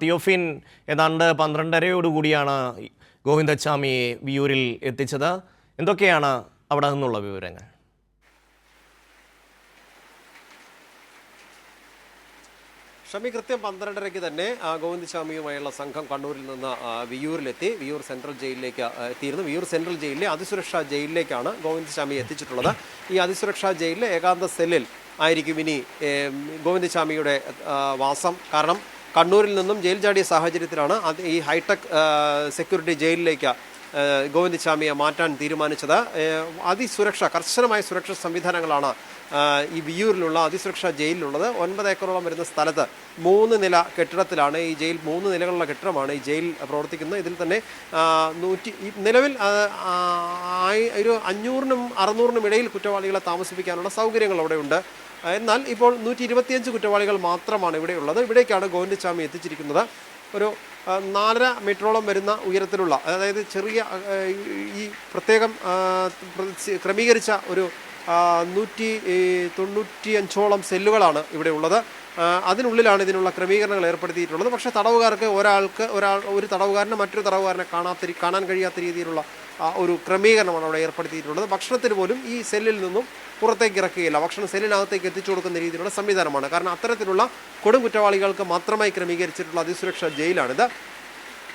തിയോഫിൻ ഏതാണ്ട് 12:30 ഗോവിന്ദച്ചാമിയെ വിയൂരിൽ എത്തിച്ചത്. എന്തൊക്കെയാണ് അവിടെ നിന്നുള്ള വിവരങ്ങൾ? ഷമി, കൃത്യം 12:30 തന്നെ ഗോവിന്ദസ്വാമിയുമായുള്ള സംഘം കണ്ണൂരിൽ നിന്ന് വിയൂരിലെത്തി. വിയൂർ സെൻട്രൽ ജയിലിലേക്ക് എത്തിയിരുന്നു. വിയൂർ സെൻട്രൽ ജയിലിലെ അതിസുരക്ഷാ ജയിലിലേക്കാണ് ഗോവിന്ദസ്വാമിയെ എത്തിച്ചിട്ടുള്ളത്. ഈ അതിസുരക്ഷാ ജയിലിലെ ഏകാന്ത സെല്ലിൽ ആയിരിക്കും ഇനി ഗോവിന്ദസ്വാമിയുടെ വാസം. കാരണം കണ്ണൂരിൽ നിന്നും ജയിൽ ചാടിയ സാഹചര്യത്തിലാണ് ഈ ഹൈടെക് സെക്യൂരിറ്റി ജയിലിലേക്ക് ഗോവിന്ദസ്വാമിയെ മാറ്റാൻ തീരുമാനിച്ചത്. കർശനമായ സുരക്ഷാ സംവിധാനങ്ങളാണ് ഈ വിയൂരിലുള്ള അതിസുരക്ഷാ ജയിലിലുള്ളത്. 9 ഏക്കറോളം വരുന്ന സ്ഥലത്ത് 3 നില കെട്ടിടത്തിലാണ് ഈ ജയിൽ. 3 നിലകളുള്ള കെട്ടിടമാണ് ഈ ജയിൽ പ്രവർത്തിക്കുന്നത്. ഇതിൽ തന്നെ നിലവിൽ ഒരു 500-നും 600-നും ഇടയിൽ കുറ്റവാളികളെ താമസിപ്പിക്കാനുള്ള സൗകര്യങ്ങൾ അവിടെയുണ്ട്. എന്നാൽ ഇപ്പോൾ 125 കുറ്റവാളികൾ മാത്രമാണ് ഇവിടെയുള്ളത്. ഇവിടേക്കാണ് ഗോവിന്ദസ്വാമി എത്തിച്ചിരിക്കുന്നത്. ഒരു 4.5 മീറ്ററോളം വരുന്ന ഉയരത്തിലുള്ള, അതായത് ചെറിയ ഈ പ്രത്യേകം ക്രമീകരിച്ച ഒരു 195ഓളം സെല്ലുകളാണ് ഇവിടെ ഉള്ളത്. അതിനുള്ളിലാണ് ഇതിനുള്ള ക്രമീകരണങ്ങൾ ഏർപ്പെടുത്തിയിട്ടുള്ളത്. പക്ഷേ തടവുകാർക്ക് ഒരു തടവുകാരനെ മറ്റൊരു തടവുകാരനെ കാണാൻ കഴിയാത്ത രീതിയിലുള്ള ഒരു ക്രമീകരണമാണ് അവിടെ ഏർപ്പെടുത്തിയിട്ടുള്ളത്. ഭക്ഷണത്തിന് പോലും ഈ സെല്ലിൽ നിന്നും പുറത്തേക്ക് ഇറക്കുകയില്ല. ഭക്ഷണം സെല്ലിനകത്തേക്ക് എത്തിച്ചു കൊടുക്കുന്ന രീതിയിലുള്ള സംവിധാനമാണ്. കാരണം അത്തരത്തിലുള്ള കൊടും കുറ്റവാളികൾക്ക് മാത്രമായി ക്രമീകരിച്ചിട്ടുള്ള അതിസുരക്ഷാ ജയിലാണിത്.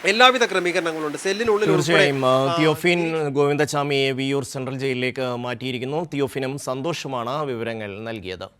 എല്ലാവിധ ക്രമീകരണങ്ങളുണ്ട് സെല്ലിനുള്ളിൽ. തീർച്ചയായും തിയോഫിൻ ഗോവിന്ദച്ചാമിയെ വിയൂർ സെൻട്രൽ ജയിലിലേക്ക് മാറ്റിയിരിക്കുന്നു. തിയോഫിനും സന്തോഷമാണ് വിവരങ്ങൾ നൽകിയത്.